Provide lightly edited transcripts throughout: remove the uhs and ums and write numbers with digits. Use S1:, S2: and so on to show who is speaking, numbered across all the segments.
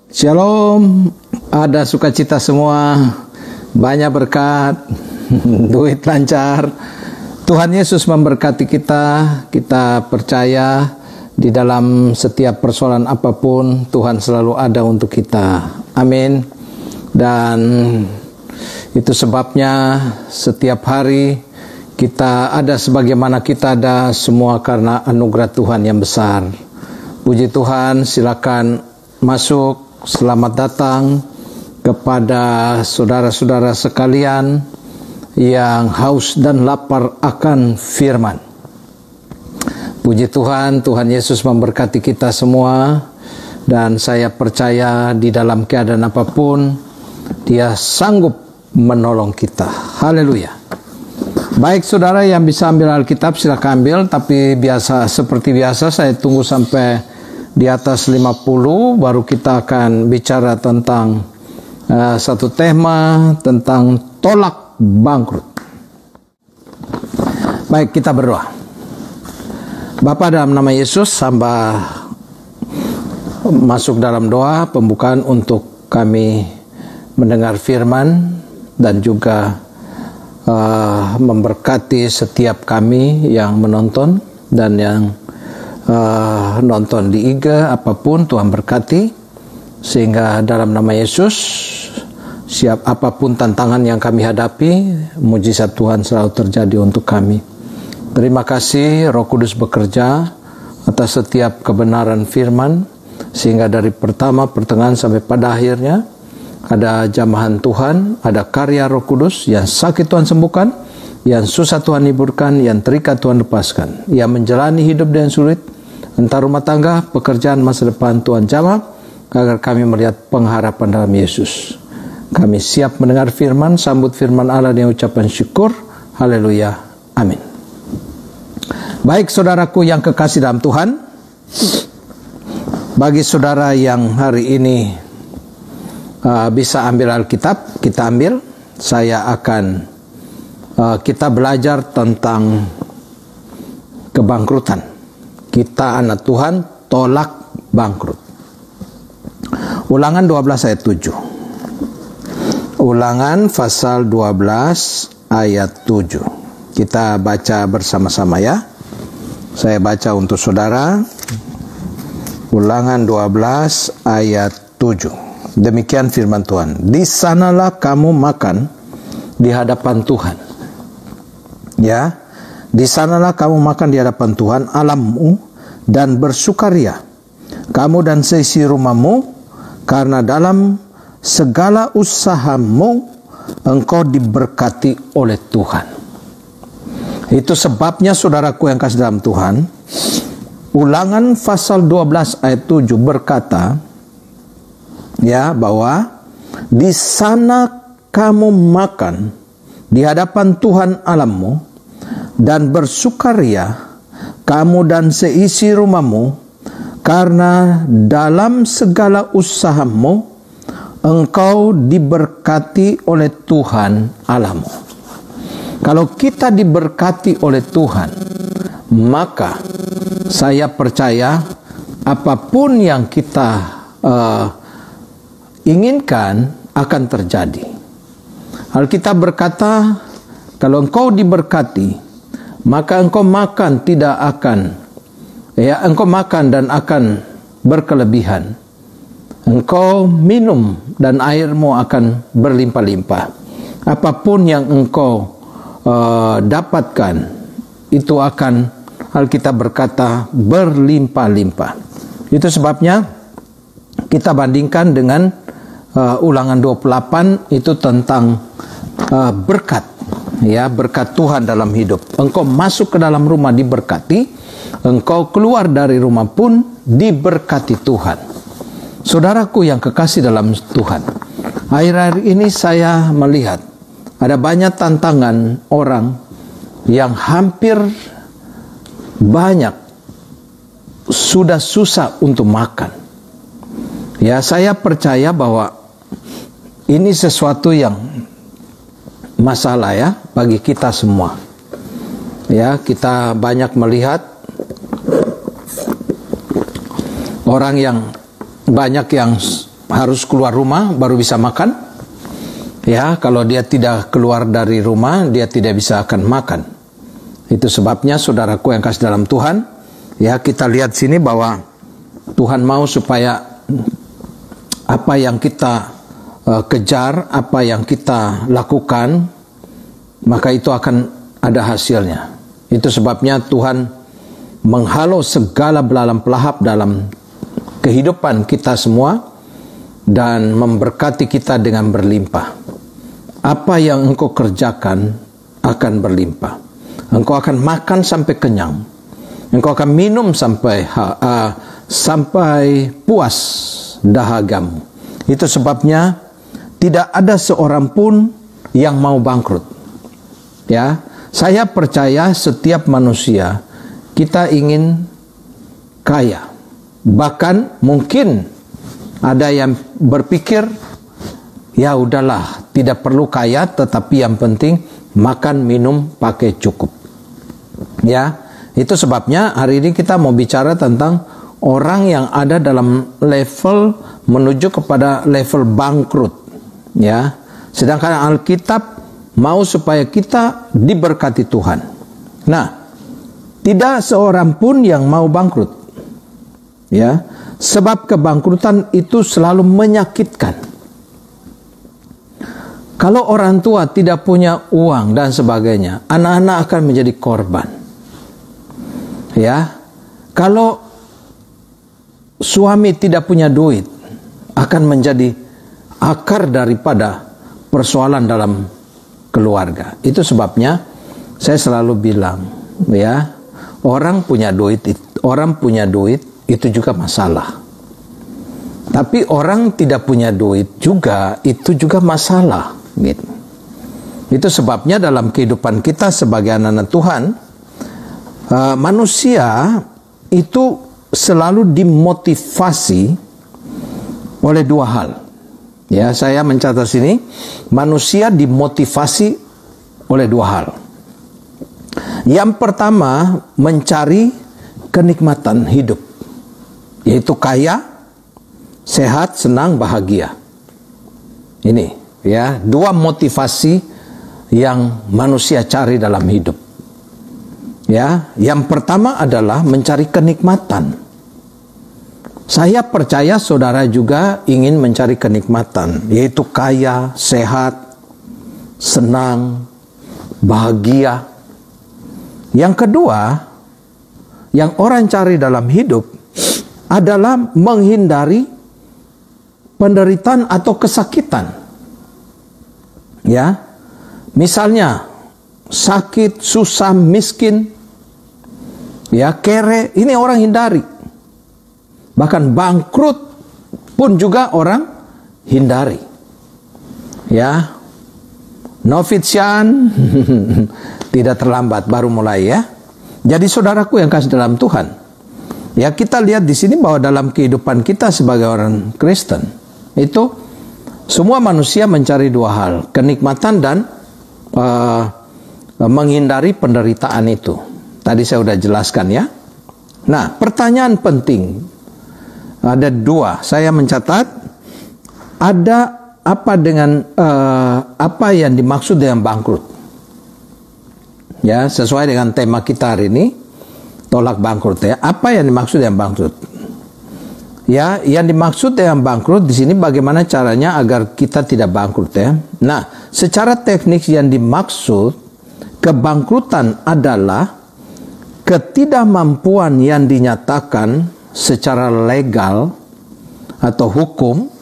S1: Shalom, ada sukacita semua, banyak berkat, duit lancar. Tuhan Yesus memberkati kita. Kita percaya di dalam setiap persoalan apapun Tuhan selalu ada untuk kita. Amin. Dan itu sebabnya setiap hari kita ada sebagaimana kita ada, semua karena anugerah Tuhan yang besar. Puji Tuhan, silakan masuk. Selamat datang kepada saudara-saudara sekalian yang haus dan lapar akan firman. Puji Tuhan, Tuhan Yesus memberkati kita semua, dan saya percaya di dalam keadaan apapun Dia sanggup menolong kita. Haleluya. Baik, saudara yang bisa ambil Alkitab silakan ambil, tapi seperti biasa saya tunggu sampai di atas 50 baru kita akan bicara tentang satu tema tentang tolak bangkrut. Baik, kita berdoa. Bapa, dalam nama Yesus, hamba masuk dalam doa pembukaan untuk kami mendengar firman dan juga memberkati setiap kami yang menonton dan yang nonton di IG, apapun Tuhan berkati, sehingga dalam nama Yesus siap apapun tantangan yang kami hadapi, mujizat Tuhan selalu terjadi untuk kami. Terima kasih Roh Kudus bekerja atas setiap kebenaran firman, sehingga dari pertama, pertengahan sampai pada akhirnya ada jamahan Tuhan, ada karya Roh Kudus. Yang sakit Tuhan sembuhkan, yang susah Tuhan hiburkan, yang terikat Tuhan lepaskan, yang menjalani hidup yang sulit, entah rumah tangga, pekerjaan, masa depan, Tuhan jawab, agar kami melihat pengharapan dalam Yesus. Kami siap mendengar firman, sambut firman Allah dengan ucapan syukur. Haleluya. Amin. Baik, saudaraku yang kekasih dalam Tuhan, bagi saudara yang hari ini bisa ambil Alkitab, kita ambil. Kita belajar tentang kebangkrutan. Kita anak Tuhan tolak bangkrut. Ulangan 12 ayat 7. Ulangan pasal 12 ayat 7. Kita baca bersama-sama ya. Saya baca untuk saudara. Ulangan 12 ayat 7. Demikian firman Tuhan. Di sanalah kamu makan di hadapan Tuhan. Ya. Di sanalah kamu makan di hadapan Tuhan Allahmu dan bersukaria, kamu dan seisi rumahmu, karena dalam segala usahamu engkau diberkati oleh Tuhan. Itu sebabnya saudaraku yang kasih dalam Tuhan, Ulangan pasal 12 ayat 7 berkata, ya, bahwa di sana kamu makan di hadapan Tuhan Allahmu dan bersukaria, kamu dan seisi rumahmu, karena dalam segala usahamu engkau diberkati oleh Tuhan Allahmu. Kalau kita diberkati oleh Tuhan, maka saya percaya apapun yang kita inginkan akan terjadi. Alkitab berkata, kalau engkau diberkati, maka engkau makan engkau makan dan akan berkelebihan. Engkau minum dan airmu akan berlimpah-limpah. Apapun yang engkau dapatkan, itu akan, Alkitab berkata, berlimpah-limpah. Itu sebabnya kita bandingkan dengan Ulangan 28, itu tentang berkat. Ya, berkat Tuhan dalam hidup. Engkau masuk ke dalam rumah diberkati, engkau keluar dari rumah pun diberkati Tuhan. Saudaraku yang kekasih dalam Tuhan, akhir-akhir ini saya melihat ada banyak tantangan orang yang hampir banyak sudah susah untuk makan. Ya, saya percaya bahwa ini sesuatu yang masalah ya bagi kita semua. Ya, kita banyak melihat orang yang banyak yang harus keluar rumah baru bisa makan. Ya, kalau dia tidak keluar dari rumah, dia tidak bisa akan makan. Itu sebabnya saudaraku yang kasih dalam Tuhan, ya kita lihat sini bahwa Tuhan mau supaya apa yang kita kejar, apa yang kita lakukan, maka itu akan ada hasilnya. Itu sebabnya Tuhan menghalau segala belalang pelahap dalam kehidupan kita semua dan memberkati kita dengan berlimpah. Apa yang engkau kerjakan akan berlimpah. Engkau akan makan sampai kenyang. Engkau akan minum sampai puas dahagamu. Itu sebabnya tidak ada seorang pun yang mau bangkrut. Ya, saya percaya setiap manusia kita ingin kaya. Bahkan mungkin ada yang berpikir, ya udahlah, tidak perlu kaya, tetapi yang penting makan, minum, pakai cukup. Ya, itu sebabnya hari ini kita mau bicara tentang orang yang ada dalam level menuju kepada level bangkrut. Ya, sedangkan Alkitab mau supaya kita diberkati Tuhan. Nah, tidak seorang pun yang mau bangkrut. Ya, sebab kebangkrutan itu selalu menyakitkan. Kalau orang tua tidak punya uang dan sebagainya, anak-anak akan menjadi korban. Ya, kalau suami tidak punya duit, akan menjadi akar daripada persoalan dalam keluarga. Itu sebabnya saya selalu bilang, ya, orang punya duit itu juga masalah. Tapi orang tidak punya duit juga itu juga masalah, gitu. Itu sebabnya dalam kehidupan kita sebagai anak-anak Tuhan, manusia itu selalu dimotivasi oleh dua hal. Ya, saya mencatat sini, manusia dimotivasi oleh dua hal. Yang pertama, mencari kenikmatan hidup, yaitu kaya, sehat, senang, bahagia. Ini, ya, dua motivasi yang manusia cari dalam hidup. Ya, yang pertama adalah mencari kenikmatan. Saya percaya saudara juga ingin mencari kenikmatan, yaitu kaya, sehat, senang, bahagia. Yang kedua, yang orang cari dalam hidup adalah menghindari penderitaan atau kesakitan. Ya, misalnya sakit, susah, miskin, ya, kere, ini orang hindari. Bahkan bangkrut pun juga orang hindari. Ya, Novitian tidak terlambat, baru mulai ya. Jadi saudaraku yang kasih dalam Tuhan, ya kita lihat di sini bahwa dalam kehidupan kita sebagai orang Kristen itu semua manusia mencari dua hal, kenikmatan dan menghindari penderitaan itu. Tadi saya sudah jelaskan ya. Nah, pertanyaan penting ada dua. Saya mencatat ada apa dengan apa yang dimaksud dengan bangkrut. Ya, sesuai dengan tema kita hari ini, tolak bangkrut ya. Apa yang dimaksud dengan bangkrut? Ya, yang dimaksud dengan bangkrut di sini bagaimana caranya agar kita tidak bangkrut ya. Nah, secara teknis yang dimaksud kebangkrutan adalah ketidakmampuan yang dinyatakan secara legal atau hukum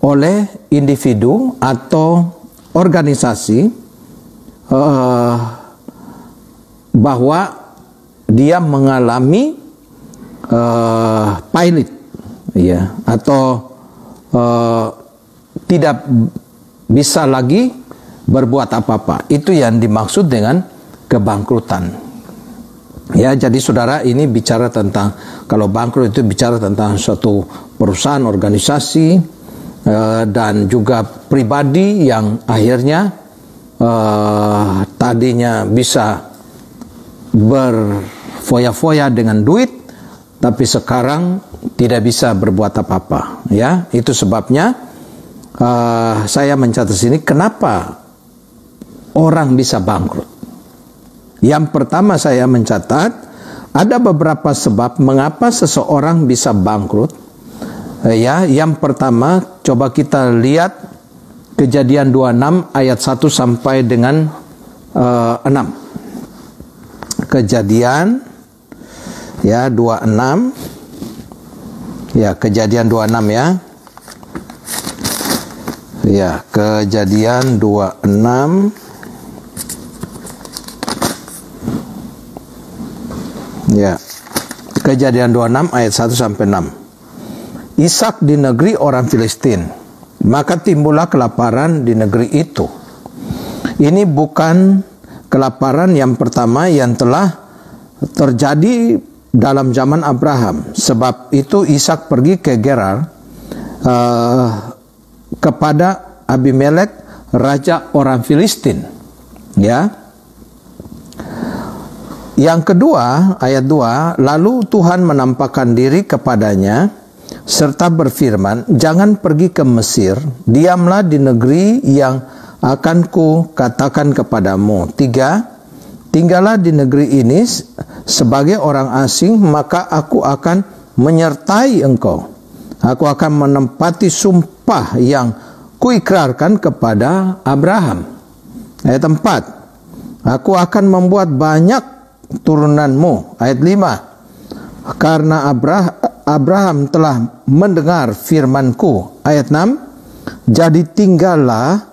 S1: oleh individu atau organisasi bahwa dia mengalami pilot ya, atau tidak bisa lagi berbuat apa-apa. Itu yang dimaksud dengan kebangkrutan. Ya, jadi saudara, ini bicara tentang, kalau bangkrut itu bicara tentang suatu perusahaan, organisasi, dan juga pribadi yang akhirnya tadinya bisa berfoya-foya dengan duit, tapi sekarang tidak bisa berbuat apa-apa. Ya, itu sebabnya saya mencatat sini kenapa orang bisa bangkrut. Yang pertama saya mencatat ada beberapa sebab mengapa seseorang bisa bangkrut. Ya, yang pertama coba kita lihat Kejadian 26 ayat 1 sampai dengan 6. Kejadian ya 26. Ya, Kejadian 26 ya. Ya, Kejadian 26. Ya. Kejadian 26 ayat 1 sampai 6. Ishak di negeri orang Filistin. Maka timbullah kelaparan di negeri itu. Ini bukan kelaparan yang pertama yang telah terjadi dalam zaman Abraham. Sebab itu Ishak pergi ke Gerar kepada Abimelek, raja orang Filistin. Ya. Yang kedua, ayat 2, lalu Tuhan menampakkan diri kepadanya serta berfirman, jangan pergi ke Mesir, diamlah di negeri yang akan ku katakan kepadamu. 3, tinggallah di negeri ini sebagai orang asing, maka aku akan menyertai engkau. Aku akan menempati sumpah yang kuikrarkan kepada Abraham. Ayat 4, aku akan membuat banyak turunanmu. Ayat 5, karena Abraham telah mendengar firmanku. Ayat 6, jadi tinggallah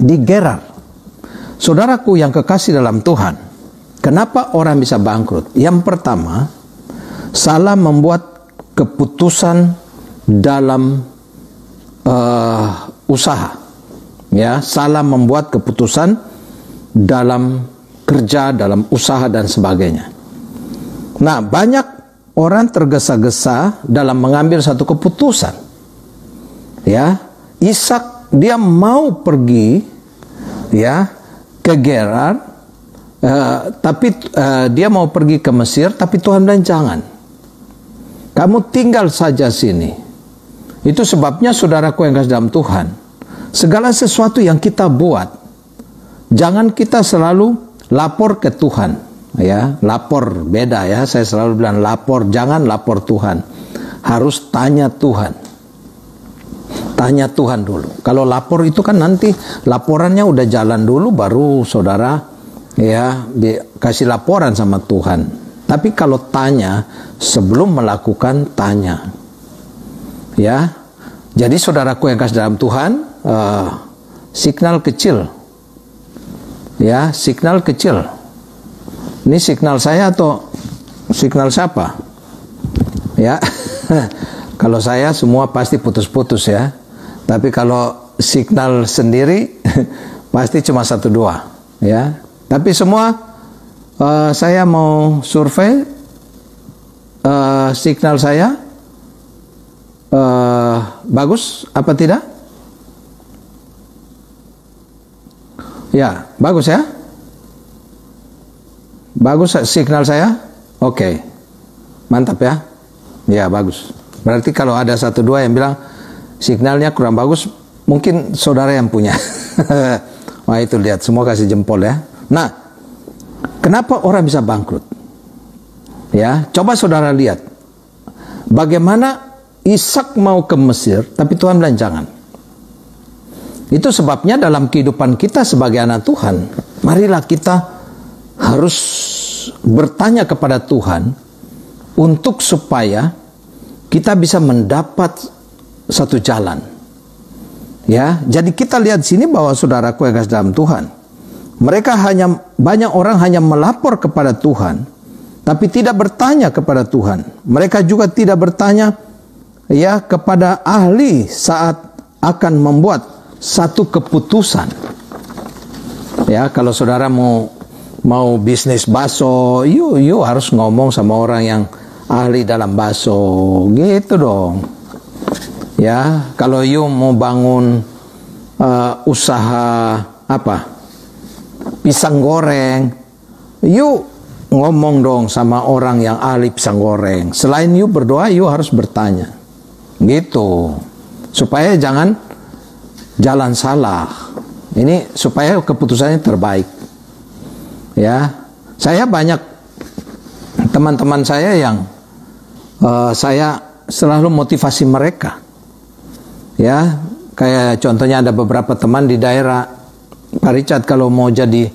S1: di Gerar. Saudaraku yang kekasih dalam Tuhan, kenapa orang bisa bangkrut? Yang pertama, salah membuat keputusan dalam usaha. Ya, salah membuat keputusan dalam kerja, dalam usaha dan sebagainya. Nah, banyak orang tergesa-gesa dalam mengambil satu keputusan. Ya, Ishak dia mau pergi ya ke Gerar, tapi dia mau pergi ke Mesir, tapi Tuhan bilang jangan. Kamu tinggal saja sini. Itu sebabnya saudaraku yang kasih dalam Tuhan, segala sesuatu yang kita buat, jangan kita selalu lapor ke Tuhan. Ya, lapor beda ya. Saya selalu bilang lapor, jangan lapor Tuhan. Harus tanya Tuhan. Tanya Tuhan dulu. Kalau lapor itu kan nanti laporannya udah jalan dulu baru saudara ya kasih laporan sama Tuhan. Tapi kalau tanya sebelum melakukan, tanya. Ya. Jadi saudaraku yang kasih dalam Tuhan, signal kecil. Ya, signal kecil. Ini signal saya atau signal siapa? Ya, kalau saya semua pasti putus-putus ya. Tapi kalau signal sendiri pasti cuma 1-2 ya. Tapi semua saya mau survei signal saya bagus apa tidak? Ya, bagus ya. Bagus signal saya? Oke. Mantap ya. Ya, bagus. Berarti kalau ada 1-2 yang bilang signalnya kurang bagus, mungkin saudara yang punya. Wah, itu lihat, semua kasih jempol ya. Nah, kenapa orang bisa bangkrut? Ya, coba saudara lihat. Bagaimana Ishak mau ke Mesir, tapi Tuhan bilang jangan. Itu sebabnya dalam kehidupan kita sebagai anak Tuhan, marilah kita harus bertanya kepada Tuhan untuk supaya kita bisa mendapat satu jalan. Ya, jadi kita lihat sini bahwa saudaraku yang kasih dalam Tuhan, banyak orang hanya melapor kepada Tuhan, tapi tidak bertanya kepada Tuhan. Mereka juga tidak bertanya ya kepada ahli saat akan membuat satu keputusan. Ya, kalau saudara mau bisnis bakso, you harus ngomong sama orang yang ahli dalam bakso, gitu dong. Ya, kalau you mau bangun usaha apa, pisang goreng, you ngomong dong sama orang yang ahli pisang goreng. Selain you berdoa, you harus bertanya. Gitu. Supaya jangan jalan salah. Ini supaya keputusannya terbaik. Ya, saya banyak teman-teman saya yang saya selalu motivasi mereka. Ya, kayak contohnya ada beberapa teman di daerah, Pak Richard kalau mau jadi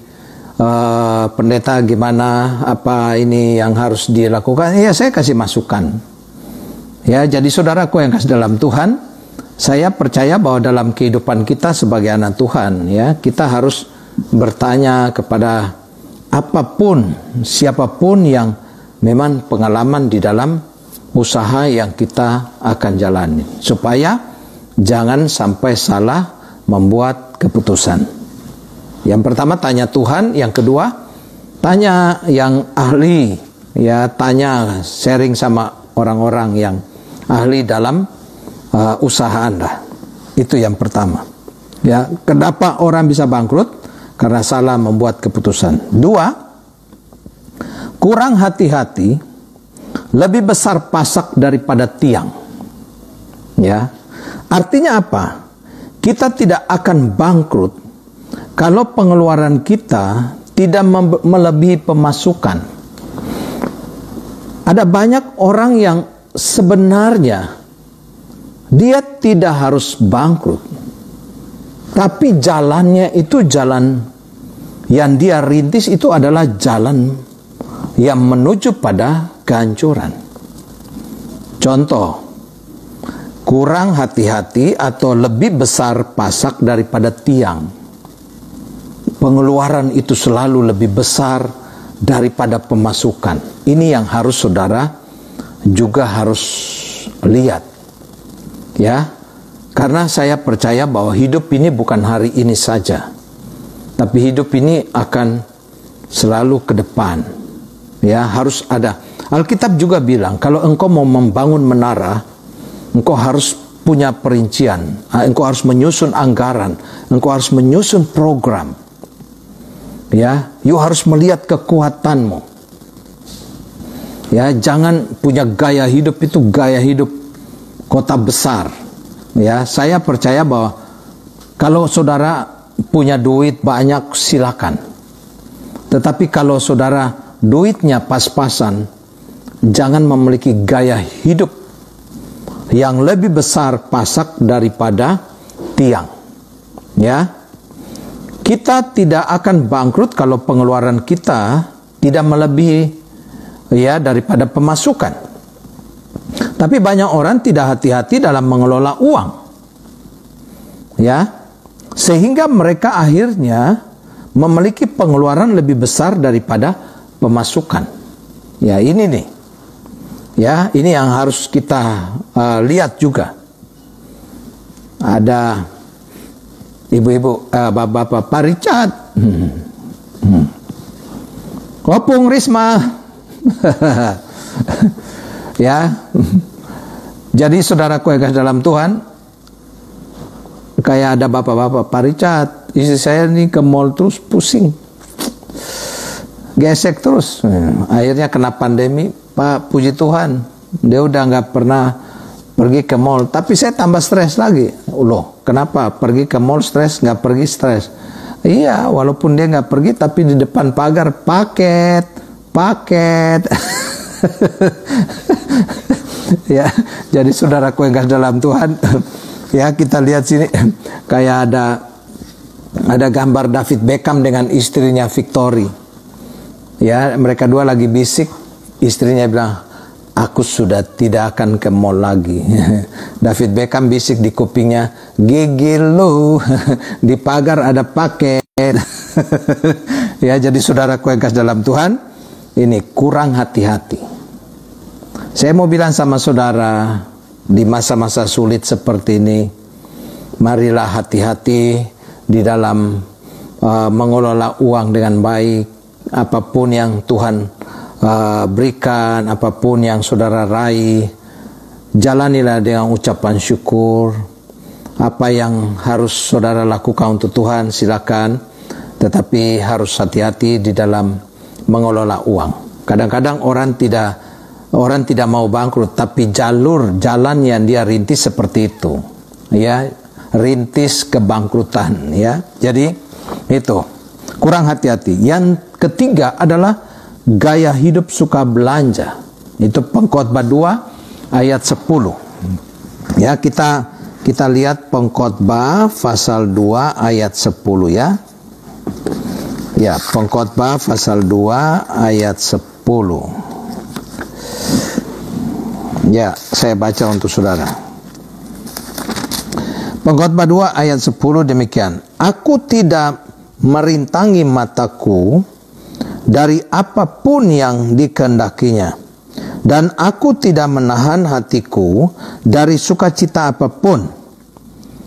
S1: pendeta gimana, apa ini yang harus dilakukan, ya saya kasih masukan. Ya, jadi saudaraku yang kasih dalam Tuhan, saya percaya bahwa dalam kehidupan kita sebagai anak Tuhan, ya, kita harus bertanya kepada apapun, siapapun yang memang pengalaman di dalam usaha yang kita akan jalani, supaya jangan sampai salah membuat keputusan. Yang pertama tanya Tuhan, yang kedua tanya yang ahli, ya, tanya sharing sama orang-orang yang ahli dalam usaha Anda. Itu yang pertama. Ya, kenapa orang bisa bangkrut? Karena salah membuat keputusan. Dua, kurang hati-hati lebih besar pasak daripada tiang. Ya. Artinya apa? Kita tidak akan bangkrut kalau pengeluaran kita tidak melebihi pemasukan. Ada banyak orang yang sebenarnya dia tidak harus bangkrut, tapi jalannya itu jalan yang dia rintis itu adalah jalan yang menuju pada kehancuran. Contoh, kurang hati-hati atau lebih besar pasak daripada tiang. Pengeluaran itu selalu lebih besar daripada pemasukan. Ini yang harus saudara juga harus lihat. Ya, karena saya percaya bahwa hidup ini bukan hari ini saja, tapi hidup ini akan selalu ke depan. Ya, harus ada. Alkitab juga bilang, kalau engkau mau membangun menara, engkau harus punya perincian, engkau harus menyusun anggaran, engkau harus menyusun program. Ya, you harus melihat kekuatanmu. Ya, jangan punya gaya hidup itu gaya hidup kota besar. Ya, saya percaya bahwa kalau saudara punya duit banyak silakan. Tetapi kalau saudara duitnya pas-pasan, jangan memiliki gaya hidup yang lebih besar pasak daripada tiang. Ya, kita tidak akan bangkrut kalau pengeluaran kita tidak melebihi ya daripada pemasukan. Tapi banyak orang tidak hati-hati dalam mengelola uang. Ya, sehingga mereka akhirnya memiliki pengeluaran lebih besar daripada pemasukan. Ya, ini nih. Ya, ini yang harus kita lihat juga. Ada ibu-ibu, bapak-bapak, Pak Richard. Kopung Risma. Ya. Jadi saudaraku yang kasih dalam Tuhan, kayak ada bapak-bapak, Pak Richard, istri saya ini ke mall terus pusing. Gesek terus. Akhirnya kena pandemi. Pak, puji Tuhan, dia udah nggak pernah pergi ke mall. Tapi saya tambah stres lagi. Loh, kenapa? Pergi ke mall stres, nggak pergi stres. Iya, walaupun dia nggak pergi, tapi di depan pagar paket. Ya, jadi saudaraku yang kasih dalam Tuhan, ya kita lihat sini kayak ada gambar David Beckham dengan istrinya Victory. Ya, mereka dua lagi bisik. Istrinya bilang, aku sudah tidak akan ke mall lagi. David Beckham bisik di kupingnya, gigil lu, di pagar ada paket. Ya, jadi saudaraku yang kasih dalam Tuhan, ini kurang hati-hati. Saya mau bilang sama saudara, di masa-masa sulit seperti ini, marilah hati-hati di dalam mengelola uang dengan baik. Apapun yang Tuhan berikan, apapun yang saudara raih, jalanilah dengan ucapan syukur. Apa yang harus saudara lakukan untuk Tuhan silakan, tetapi harus hati-hati di dalam mengelola uang. Kadang-kadang orang tidak mau bangkrut, tapi jalan yang dia rintis seperti itu, ya, rintis kebangkrutan, ya. Jadi itu kurang hati-hati. Yang ketiga adalah gaya hidup suka belanja. Itu Pengkhotbah 2 ayat 10. Ya, kita lihat Pengkhotbah pasal 2 ayat 10, ya. Ya, Pengkhotbah pasal 2 ayat 10. Ya, saya baca untuk saudara. Pengkhotbah 2 ayat 10 demikian. Aku tidak merintangi mataku dari apapun yang dikehendakinya, dan aku tidak menahan hatiku dari sukacita apapun,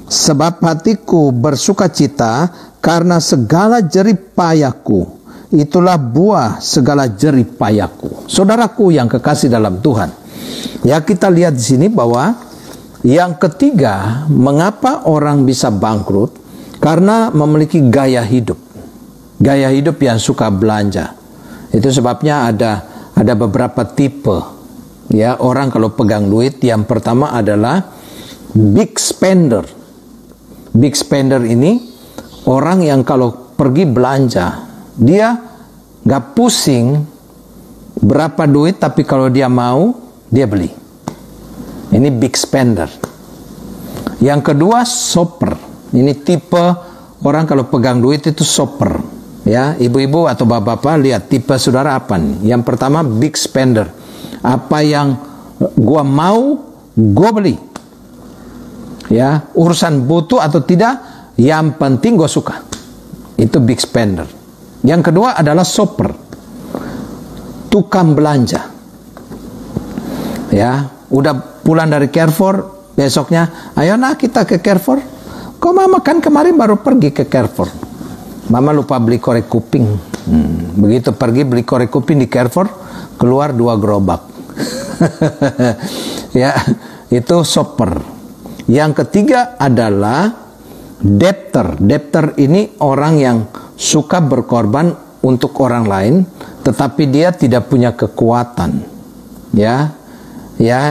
S1: sebab hatiku bersukacita karena segala jerih payahku, itulah buah segala jerih payahku. Saudaraku yang kekasih dalam Tuhan, ya, kita lihat di sini bahwa yang ketiga, mengapa orang bisa bangkrut? Karena memiliki gaya hidup yang suka belanja. Itu sebabnya ada beberapa tipe, ya, orang kalau pegang duit. Yang pertama adalah big spender. Big spender ini orang yang kalau pergi belanja, dia gak pusing berapa duit, tapi kalau dia mau, dia beli. Ini big spender. Yang kedua, shopper. Ini tipe orang kalau pegang duit itu shopper. Ya, ibu-ibu atau bapak-bapak, lihat tipe saudara apa nih. Yang pertama, big spender. Apa yang gua mau, gua beli. Ya, urusan butuh atau tidak, yang penting gue suka. Itu big spender. Yang kedua adalah shopper, tukang belanja. Ya, udah pulang dari Carrefour, besoknya, ayo nah kita ke Carrefour. Kok mama kan kemarin baru pergi ke Carrefour. Mama lupa beli korek kuping. Begitu pergi beli korek kuping di Carrefour, keluar 2 gerobak. Ya, itu shopper. Yang ketiga adalah debtor. Debtor ini orang yang suka berkorban untuk orang lain, tetapi dia tidak punya kekuatan. Ya,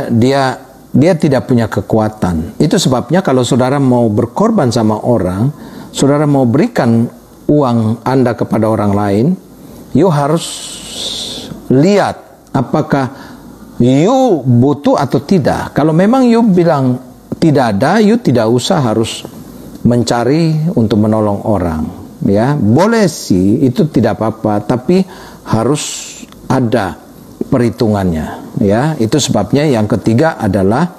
S1: dia tidak punya kekuatan. Itu sebabnya kalau saudara mau berkorban sama orang, saudara mau berikan uang Anda kepada orang lain, you harus lihat apakah you butuh atau tidak. Kalau memang you bilang tidak ada, you tidak usah harus mencari untuk menolong orang. Ya, boleh sih, itu tidak apa-apa, tapi harus ada perhitungannya. Ya, itu sebabnya yang ketiga adalah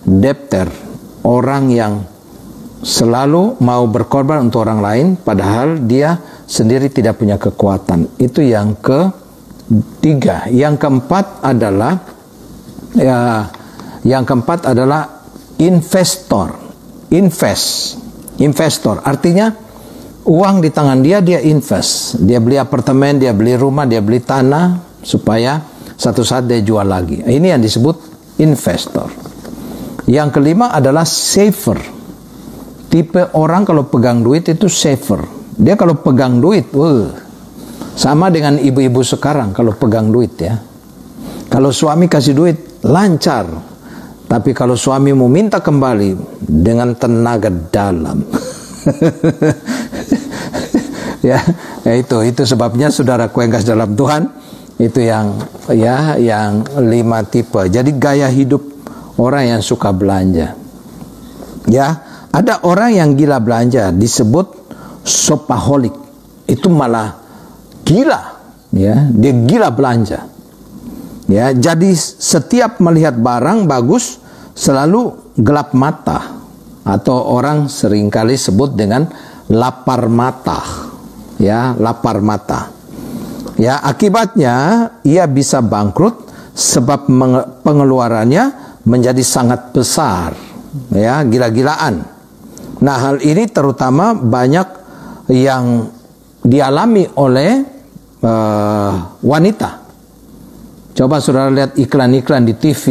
S1: debtor, orang yang selalu mau berkorban untuk orang lain, padahal dia sendiri tidak punya kekuatan. Itu yang ketiga. Yang keempat adalah investor. Investor artinya uang di tangan dia invest. Dia beli apartemen, dia beli rumah, dia beli tanah supaya satu saat dia jual lagi. Ini yang disebut investor. Yang kelima adalah saver. Tipe orang kalau pegang duit itu saver. Dia kalau pegang duit, sama dengan ibu-ibu sekarang kalau pegang duit, ya. Kalau suami kasih duit lancar. Tapi kalau suami mau minta kembali dengan tenaga dalam. Ya, itu sebabnya saudaraku yang kasih dalam Tuhan, itu yang 5 tipe. Jadi gaya hidup orang yang suka belanja. Ya, ada orang yang gila belanja disebut shopaholic. Itu malah gila, ya, dia gila belanja. Ya, jadi setiap melihat barang bagus selalu gelap mata, atau orang seringkali sebut dengan lapar mata. Ya, lapar mata. Ya, akibatnya ia bisa bangkrut sebab pengeluarannya menjadi sangat besar. Ya, gila-gilaan. Nah, hal ini terutama banyak yang dialami oleh wanita. Coba saudara lihat iklan-iklan di TV,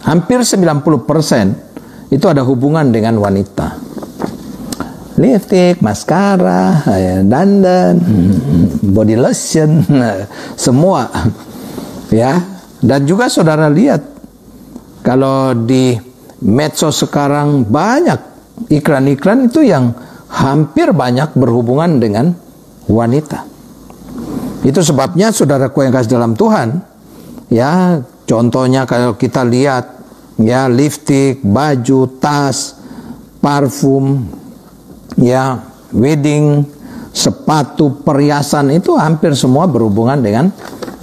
S1: hampir 90% itu ada hubungan dengan wanita. Lipstick, maskara, dandan, body lotion, semua. Ya, dan juga saudara lihat kalau di medsos sekarang banyak iklan-iklan itu yang hampir banyak berhubungan dengan wanita. Itu sebabnya saudaraku yang kasih dalam Tuhan, ya, contohnya kalau kita lihat, ya, lipstik, baju, tas, parfum, ya, wedding, sepatu, perhiasan, itu hampir semua berhubungan dengan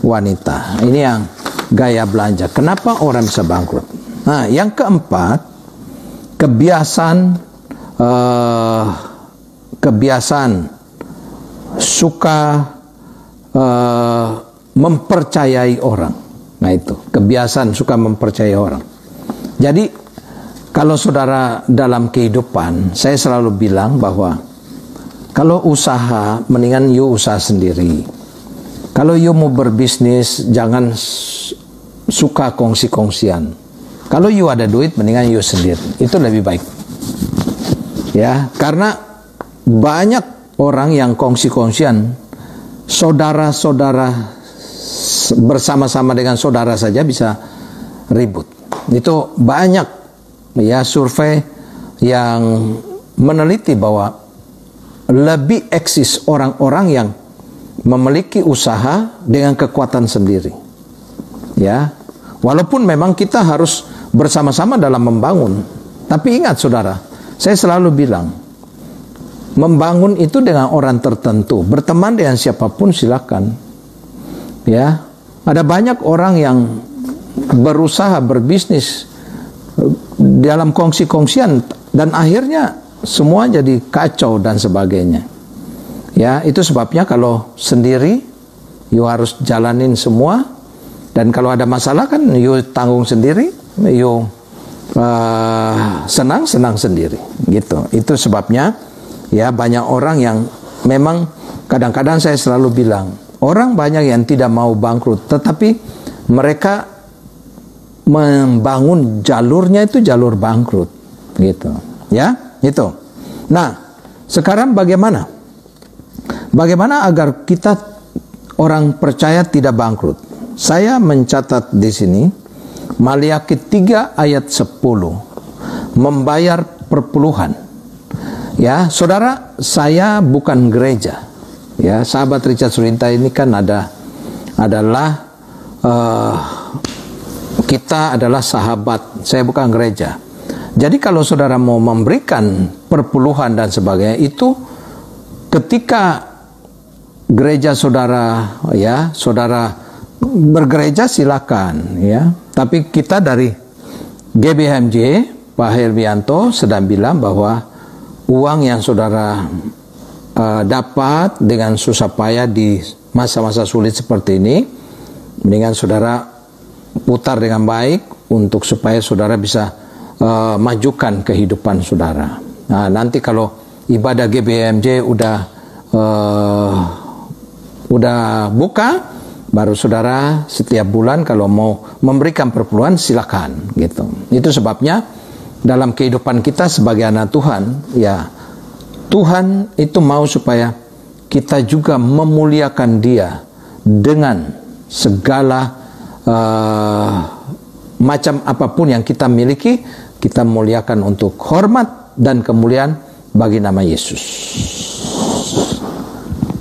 S1: wanita. Ini yang gaya belanja. Kenapa orang bisa bangkrut? Nah, yang keempat, kebiasaan suka mempercayai orang. Nah, itu kebiasaan suka mempercayai orang. Jadi kalau saudara dalam kehidupan, saya selalu bilang bahwa kalau usaha, mendingan you usaha sendiri. Kalau you mau berbisnis, jangan suka kongsi-kongsian. Kalau you ada duit, mendingan you sendiri. Itu lebih baik. Ya, karena banyak orang yang kongsi-kongsian, saudara-saudara bersama-sama dengan saudara saja bisa ribut. Itu banyak, ya, survei yang meneliti bahwa lebih eksis orang-orang yang memiliki usaha dengan kekuatan sendiri. Ya, walaupun memang kita harus bersama-sama dalam membangun. Tapi ingat saudara, saya selalu bilang, membangun itu dengan orang tertentu, berteman dengan siapapun silakan. Ya, ada banyak orang yang berusaha berbisnis dalam kongsi-kongsian dan akhirnya semua jadi kacau dan sebagainya. Ya, itu sebabnya kalau sendiri you harus jalanin semua, dan kalau ada masalah kan you tanggung sendiri, you senang sendiri gitu. Itu sebabnya ya banyak orang yang memang kadang-kadang saya selalu bilang, orang banyak yang tidak mau bangkrut, tetapi mereka membangun jalurnya itu jalur bangkrut gitu. Ya, itu. Nah, sekarang bagaimana? Bagaimana agar kita orang percaya tidak bangkrut? Saya mencatat di sini Maliaki 3 ayat 10, membayar perpuluhan. Ya, saudara, saya bukan gereja. Ya, sahabat Richard Surinta ini kan kita adalah sahabat. Saya bukan gereja. Jadi kalau saudara mau memberikan perpuluhan dan sebagainya, itu ketika gereja saudara, ya, saudara bergereja silakan, ya. Tapi kita dari GBHMJ, Pak Herbianto sedang bilang bahwa uang yang saudara dapat dengan susah payah di masa-masa sulit seperti ini, mendingan saudara putar dengan baik untuk supaya saudara bisa majukan kehidupan saudara. Nah, nanti kalau ibadah GBMJ udah buka, baru saudara setiap bulan kalau mau memberikan perpuluhan silakan gitu. Itu sebabnya dalam kehidupan kita sebagai anak Tuhan, ya, Tuhan itu mau supaya kita juga memuliakan Dia dengan segala macam apapun yang kita miliki, kita muliakan untuk hormat dan kemuliaan bagi nama Yesus.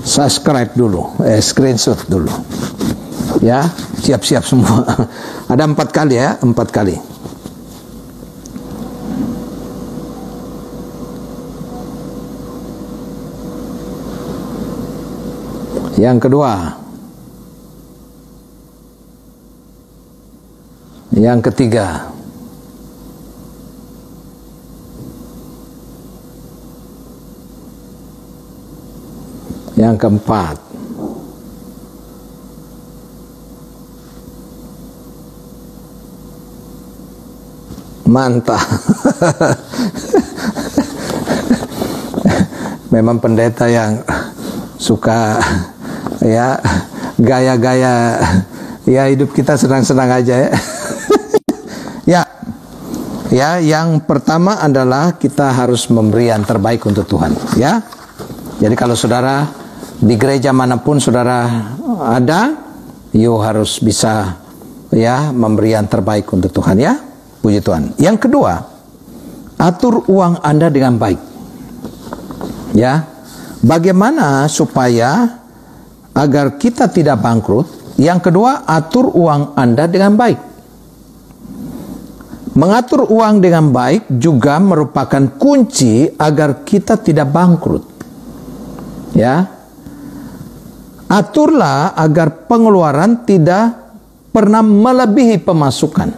S1: Subscribe dulu, screenshot dulu. Ya, siap-siap semua. Ada 4 kali ya, 4 kali. Yang kedua, yang ketiga, yang keempat, mantap. Memang pendeta yang suka, ya, gaya-gaya, ya, hidup kita senang-senang aja, ya. Ya, yang pertama adalah kita harus memberi yang terbaik untuk Tuhan, ya. Jadi kalau saudara di gereja manapun saudara ada, you harus bisa memberi yang terbaik untuk Tuhan ya. Puji Tuhan. Yang kedua, atur uang Anda dengan baik. Ya. Bagaimana supaya agar kita tidak bangkrut? Yang kedua, atur uang Anda dengan baik. Mengatur uang dengan baik juga merupakan kunci agar kita tidak bangkrut. Ya. Aturlah agar pengeluaran tidak pernah melebihi pemasukan.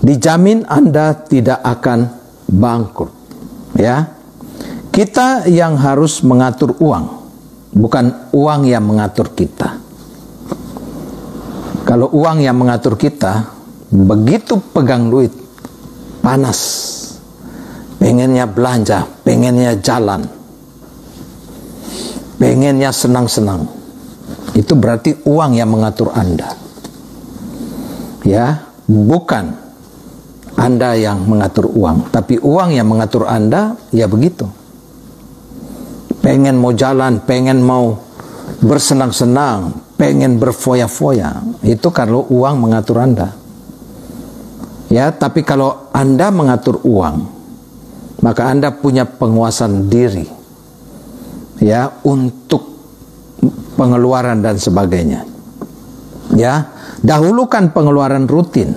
S1: Dijamin Anda tidak akan bangkrut. Ya. Kita yang harus mengatur uang, bukan uang yang mengatur kita. Kalau uang yang mengatur kita, begitu pegang duit, panas. Pengennya belanja, pengennya jalan, pengennya senang-senang. Itu berarti uang yang mengatur Anda. Ya, bukan Anda yang mengatur uang, tapi uang yang mengatur Anda, ya begitu. Pengen mau jalan, pengen mau bersenang-senang, pengen berfoya-foya. Itu kalau uang mengatur Anda. Ya, tapi kalau Anda mengatur uang, maka Anda punya penguasaan diri. Ya, untuk pengeluaran dan sebagainya. Ya, dahulukan pengeluaran rutin,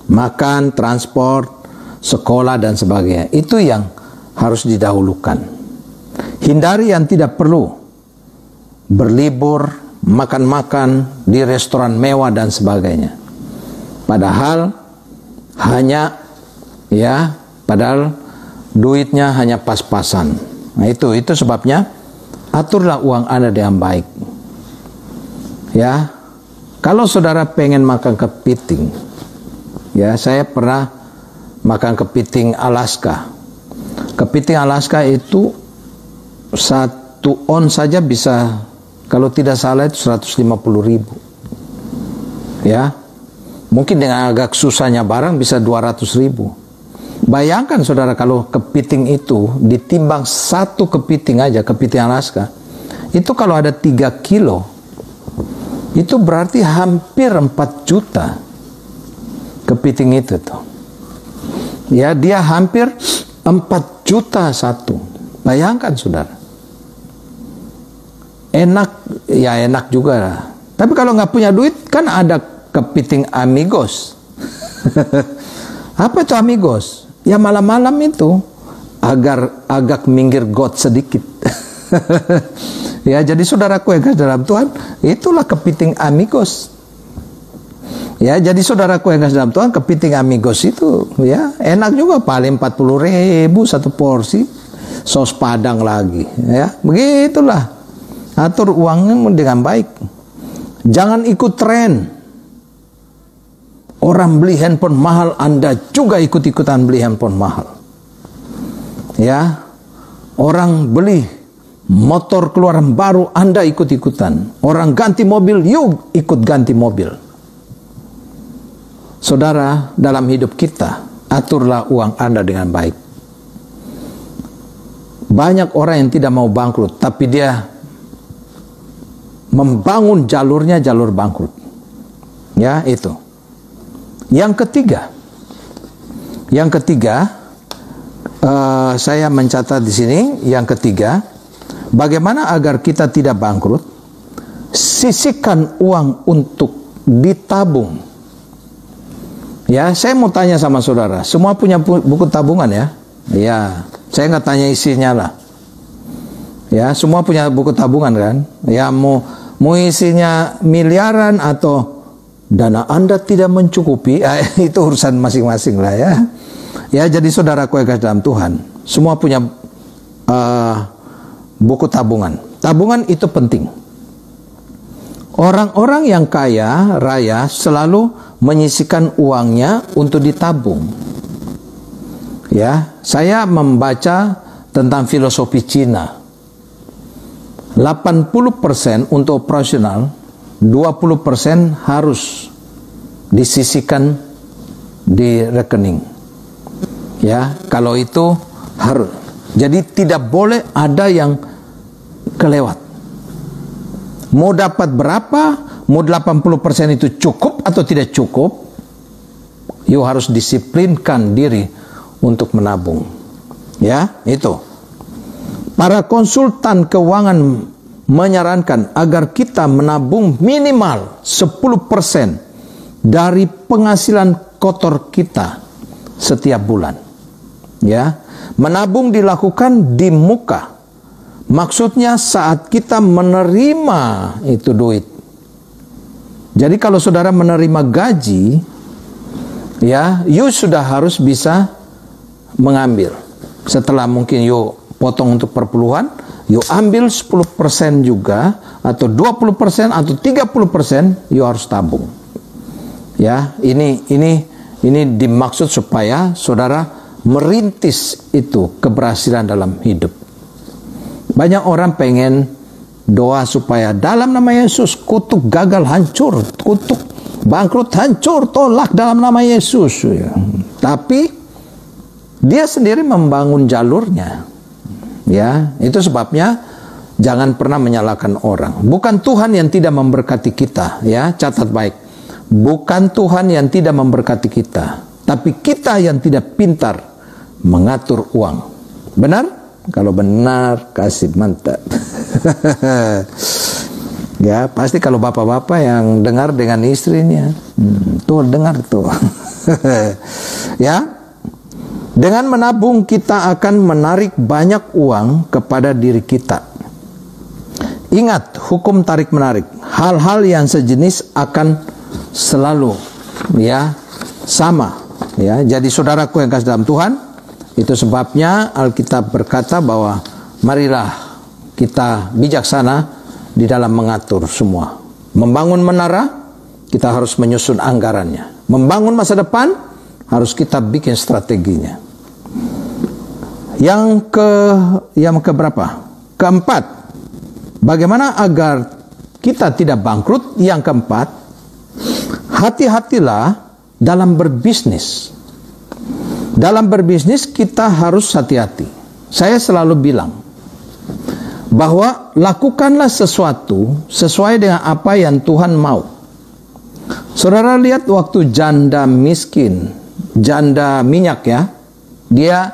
S1: makan, transport, sekolah dan sebagainya. Itu yang harus didahulukan. Hindari yang tidak perlu. Berlibur, makan-makan di restoran mewah dan sebagainya. Padahal padahal duitnya hanya pas-pasan. Nah, itu sebabnya aturlah uang Anda dengan baik. Ya. Kalau saudara pengen makan kepiting, ya, saya pernah makan kepiting Alaska. Kepiting Alaska itu 1 on saja bisa, kalau tidak salah itu 150.000. Ya. Mungkin dengan agak susahnya barang bisa 200.000. Bayangkan saudara kalau kepiting itu ditimbang satu kepiting aja, kepiting Alaska. Itu kalau ada 3 kilo, itu berarti hampir 4 juta kepiting itu tuh. Ya, dia hampir 4 juta satu. Bayangkan saudara. Enak juga. Tapi kalau nggak punya duit, kan ada kepiting amigos. Apa itu amigos? Ya malam-malam itu agar agak minggir got sedikit. Ya, jadi saudaraku yang kasih dalam Tuhan, itulah kepiting amigos. Ya, jadi saudaraku yang kasih dalam Tuhan, kepiting amigos itu ya enak juga, paling 40.000 satu porsi, saus padang lagi. Ya, begitulah. Atur uangnya dengan baik. Jangan ikut tren. Orang beli handphone mahal, Anda juga ikut-ikutan beli handphone mahal. Ya. Orang beli motor keluaran baru, Anda ikut-ikutan. Orang ganti mobil, yuk ikut ganti mobil. Saudara, dalam hidup kita, aturlah uang Anda dengan baik. Banyak orang yang tidak mau bangkrut, tapi dia membangun jalurnya jalur bangkrut. Ya, itu. Yang ketiga, saya mencatat di sini. Yang ketiga, bagaimana agar kita tidak bangkrut? Sisihkan uang untuk ditabung. Ya, saya mau tanya sama saudara. Semua punya buku tabungan ya? Ya, saya nggak tanya isinya lah. Ya, semua punya buku tabungan kan? Ya, mau isinya miliaran atau dana Anda tidak mencukupi, itu urusan masing-masing lah ya. Ya, jadi saudaraku yang kasih dalam Tuhan, semua punya buku tabungan. Tabungan itu penting. Orang-orang yang kaya raya selalu menyisihkan uangnya untuk ditabung. Ya, saya membaca tentang filosofi Cina. 80% untuk operasional, 20% harus disisihkan di rekening. Ya, kalau itu harus. Jadi tidak boleh ada yang kelewat. Mau dapat berapa, mau 80% itu cukup atau tidak cukup, you harus disiplinkan diri untuk menabung. Ya, itu. Para konsultan keuangan menyarankan agar kita menabung minimal 10% dari penghasilan kotor kita setiap bulan. Ya, menabung dilakukan di muka. Maksudnya saat kita menerima itu duit. Jadi kalau saudara menerima gaji, ya, you sudah harus bisa mengambil. Setelah mungkin you potong untuk perpuluhan, you ambil 10% juga, atau 20% atau 30% you harus tabung. Ya, ini dimaksud supaya saudara merintis itu keberhasilan dalam hidup. Banyak orang pengen doa supaya dalam nama Yesus kutuk gagal hancur, kutuk bangkrut hancur, tolak dalam nama Yesus. Ya. Tapi dia sendiri membangun jalurnya. Ya, itu sebabnya jangan pernah menyalahkan orang. Bukan Tuhan yang tidak memberkati kita, ya, catat baik. Bukan Tuhan yang tidak memberkati kita, tapi kita yang tidak pintar mengatur uang. Benar? Kalau benar, kasih mantap. Ya, pasti kalau bapak-bapak yang dengar dengan istrinya, tuh dengar tuh. Ya, dengan menabung kita akan menarik banyak uang kepada diri kita. Ingat hukum tarik-menarik. Hal-hal yang sejenis akan selalu, ya, sama. Ya, jadi saudaraku yang kasih dalam Tuhan, itu sebabnya Alkitab berkata bahwa marilah kita bijaksana di dalam mengatur semua. Membangun menara, kita harus menyusun anggarannya. Membangun masa depan, harus kita bikin strateginya. Yang keberapa? Keempat, bagaimana agar kita tidak bangkrut? Yang keempat, hati-hatilah dalam berbisnis. Dalam berbisnis kita harus hati-hati. Saya selalu bilang bahwa lakukanlah sesuatu sesuai dengan apa yang Tuhan mau. Saudara lihat waktu janda miskin, janda minyak, ya, dia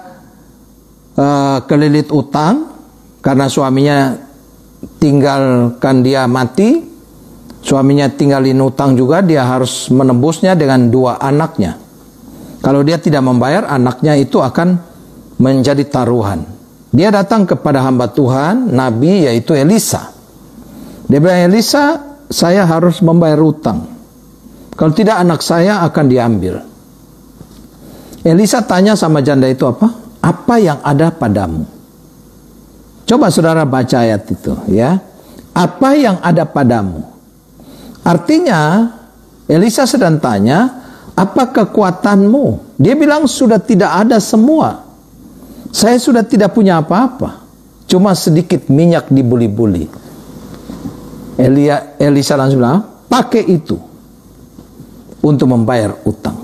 S1: kelilit utang karena suaminya tinggalkan dia mati. Suaminya tinggalin utang juga, dia harus menebusnya dengan 2 anaknya. Kalau dia tidak membayar, anaknya itu akan menjadi taruhan. Dia datang kepada hamba Tuhan, Nabi, yaitu Elisa. Dia bilang, Elisa, saya harus membayar utang. Kalau tidak, anak saya akan diambil. Elisa tanya sama janda itu apa? Apa yang ada padamu? Coba saudara baca ayat itu, ya. Apa yang ada padamu? Artinya, Elisa sedang tanya, apa kekuatanmu? Dia bilang sudah tidak ada semua. Saya sudah tidak punya apa-apa. Cuma sedikit minyak dibuli-buli. Elisa langsung bilang, pakai itu untuk membayar utang.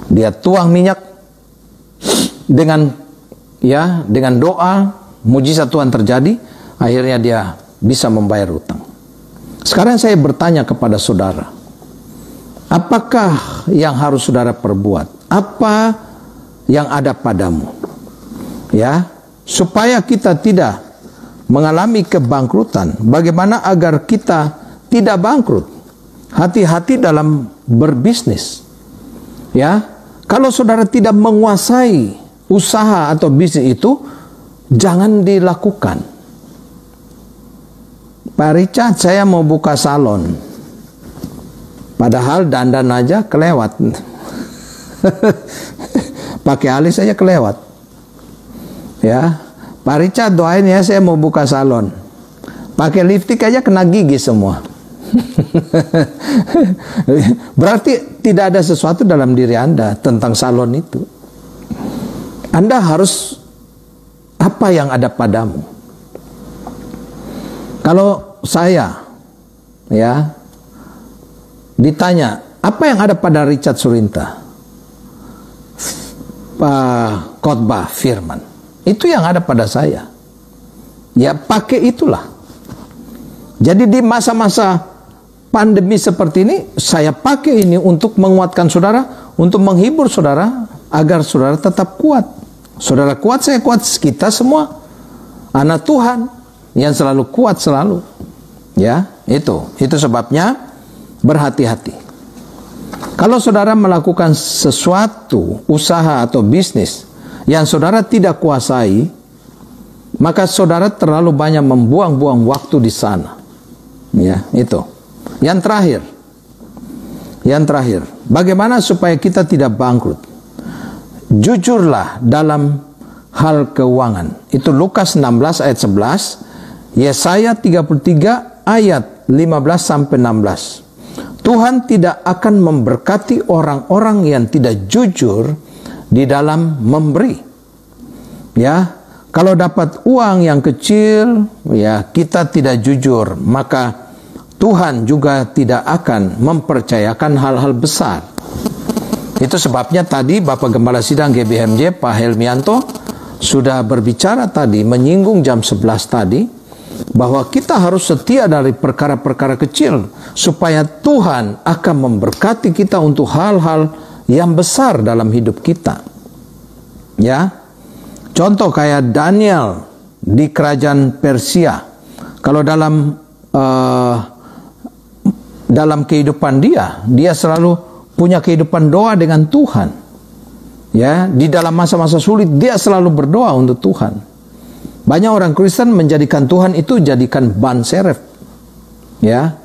S1: Dia tuang minyak dengan doa, mujizat Tuhan terjadi, akhirnya dia bisa membayar utang. Sekarang saya bertanya kepada saudara, apakah yang harus saudara perbuat? Apa yang ada padamu? Ya, supaya kita tidak mengalami kebangkrutan. Bagaimana agar kita tidak bangkrut? Hati-hati dalam berbisnis. Ya, kalau saudara tidak menguasai usaha atau bisnis itu, jangan dilakukan. Pak Richard, saya mau buka salon. Padahal dandan aja kelewat. Pakai alis aja kelewat. Ya, Pak Richard doain ya, saya mau buka salon. Pakai lipstik aja kena gigi semua. Berarti tidak ada sesuatu dalam diri Anda tentang salon itu. Anda harus apa yang ada padamu. Kalau saya, ya, ditanya apa yang ada pada Richard Surinta, khotbah firman, itu yang ada pada saya. Ya, pakai itulah. Jadi di masa-masa pandemi seperti ini, saya pakai ini untuk menguatkan saudara, untuk menghibur saudara, agar saudara tetap kuat. Saudara kuat, saya kuat, kita semua anak Tuhan yang selalu kuat selalu. Ya, itu sebabnya berhati-hati. Kalau saudara melakukan sesuatu, usaha atau bisnis yang saudara tidak kuasai, maka saudara terlalu banyak membuang-buang waktu di sana. Ya, itu. Yang terakhir, bagaimana supaya kita tidak bangkrut? Jujurlah dalam hal keuangan. Itu Lukas 16 ayat 11, Yesaya 33 ayat 15 sampai 16. Tuhan tidak akan memberkati orang-orang yang tidak jujur di dalam memberi. Ya, kalau dapat uang yang kecil, ya kita tidak jujur, maka Tuhan juga tidak akan mempercayakan hal-hal besar. Itu sebabnya tadi Bapak Gembala Sidang GBMJ Pak Helmianto sudah berbicara tadi, menyinggung jam 11 tadi, bahwa kita harus setia dari perkara-perkara kecil, supaya Tuhan akan memberkati kita untuk hal-hal yang besar dalam hidup kita. Ya, contoh kayak Daniel di kerajaan Persia. Kalau dalam kehidupan dia selalu punya kehidupan doa dengan Tuhan. Ya, di dalam masa-masa sulit dia selalu berdoa untuk Tuhan. Banyak orang Kristen menjadikan Tuhan itu jadikan ban serep. Ya,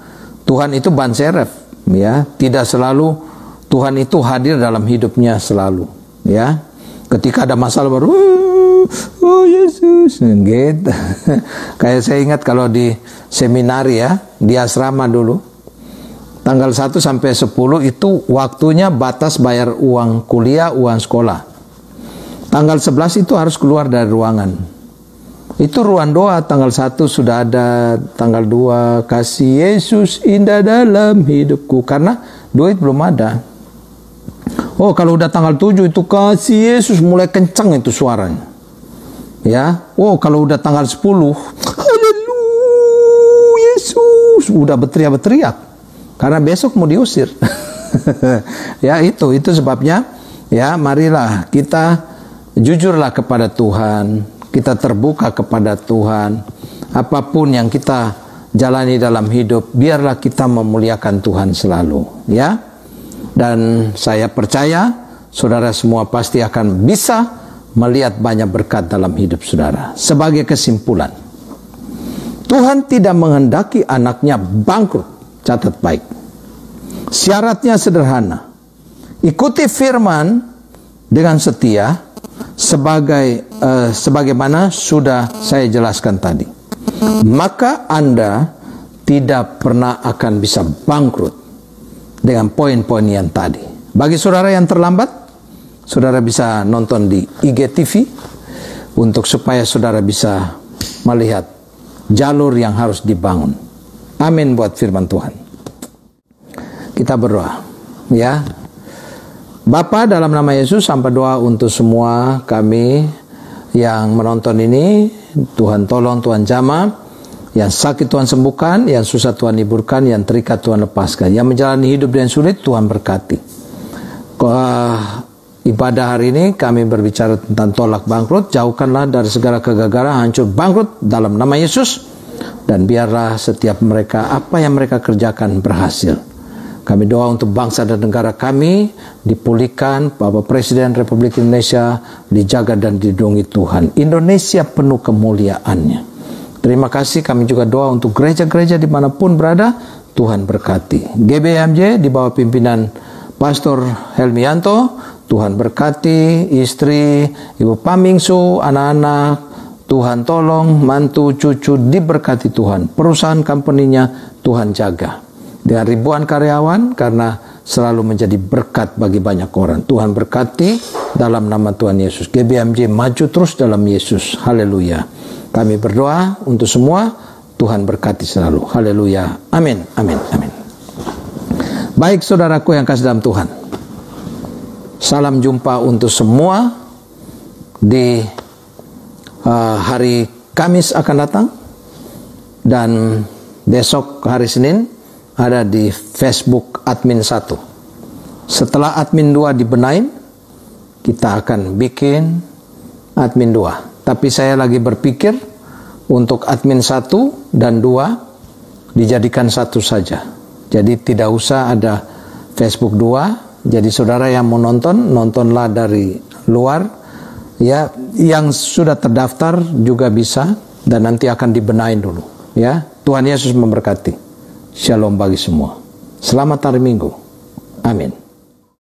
S1: Tuhan itu ban serep. Ya, tidak selalu Tuhan itu hadir dalam hidupnya selalu. Ya, ketika ada masalah baru, oh Yesus, gitu. Kayak saya ingat kalau di seminari ya, di asrama dulu, tanggal 1 sampai 10 itu waktunya batas bayar uang kuliah, uang sekolah. Tanggal 11 itu harus keluar dari ruangan. Itu ruang doa, tanggal 1 sudah ada, tanggal 2 kasih Yesus indah dalam hidupku, karena duit belum ada. Oh, kalau udah tanggal 7 itu kasih Yesus, mulai kencang itu suaranya. Ya, oh kalau udah tanggal 10, haleluya Yesus, udah berteriak-berteriak. Karena besok mau diusir. Ya, itu sebabnya, ya marilah kita jujurlah kepada Tuhan, kita terbuka kepada Tuhan. Apapun yang kita jalani dalam hidup, biarlah kita memuliakan Tuhan selalu, ya. Dan saya percaya saudara semua pasti akan bisa melihat banyak berkat dalam hidup saudara. Sebagai kesimpulan, Tuhan tidak menghendaki anaknya bangkrut. Catat baik. Syaratnya sederhana. Ikuti firman dengan setia sebagaimana sudah saya jelaskan tadi. Maka Anda tidak pernah akan bisa bangkrut dengan poin-poin yang tadi. Bagi saudara yang terlambat, saudara bisa nonton di IGTV untuk supaya saudara bisa melihat jalur yang harus dibangun. Amin buat firman Tuhan. Kita berdoa, ya. Bapa, dalam nama Yesus, sampai doa untuk semua kami yang menonton ini. Tuhan tolong, Tuhan jamah. Yang sakit Tuhan sembuhkan, yang susah Tuhan hiburkan, yang terikat Tuhan lepaskan. Yang menjalani hidup yang sulit Tuhan berkati. Ibadah hari ini kami berbicara tentang tolak bangkrut. Jauhkanlah dari segala kegagalan, hancur bangkrut dalam nama Yesus. Dan biarlah setiap mereka, apa yang mereka kerjakan berhasil. Kami doa untuk bangsa dan negara kami dipulihkan, Bapak Presiden Republik Indonesia dijaga dan dilindungi Tuhan. Indonesia penuh kemuliaannya. Terima kasih, kami juga doa untuk gereja-gereja dimanapun berada, Tuhan berkati. GBMJ di bawah pimpinan Pastor Helmianto, Tuhan berkati, istri, Ibu Pamingsu, anak-anak, Tuhan tolong, mantu, cucu diberkati Tuhan. Perusahaan company-nya Tuhan jaga. Dengan ribuan karyawan, karena selalu menjadi berkat bagi banyak orang. Tuhan berkati dalam nama Tuhan Yesus. GBMJ maju terus dalam Yesus. Haleluya. Kami berdoa untuk semua, Tuhan berkati selalu. Haleluya. Amin. Amin. Amin. Baik saudaraku yang kasih dalam Tuhan. Salam jumpa untuk semua di hari Kamis akan datang, dan besok hari Senin ada di Facebook admin 1. Setelah admin 2 dibenahin, kita akan bikin admin 2. Tapi saya lagi berpikir untuk admin 1 dan 2 dijadikan satu saja. Jadi tidak usah ada Facebook 2. Jadi saudara yang mau nonton, nontonlah dari luar. Ya, yang sudah terdaftar juga bisa dan nanti akan dibenahin dulu. Ya, Tuhan Yesus memberkati. Shalom bagi semua. Selamat hari Minggu. Amin.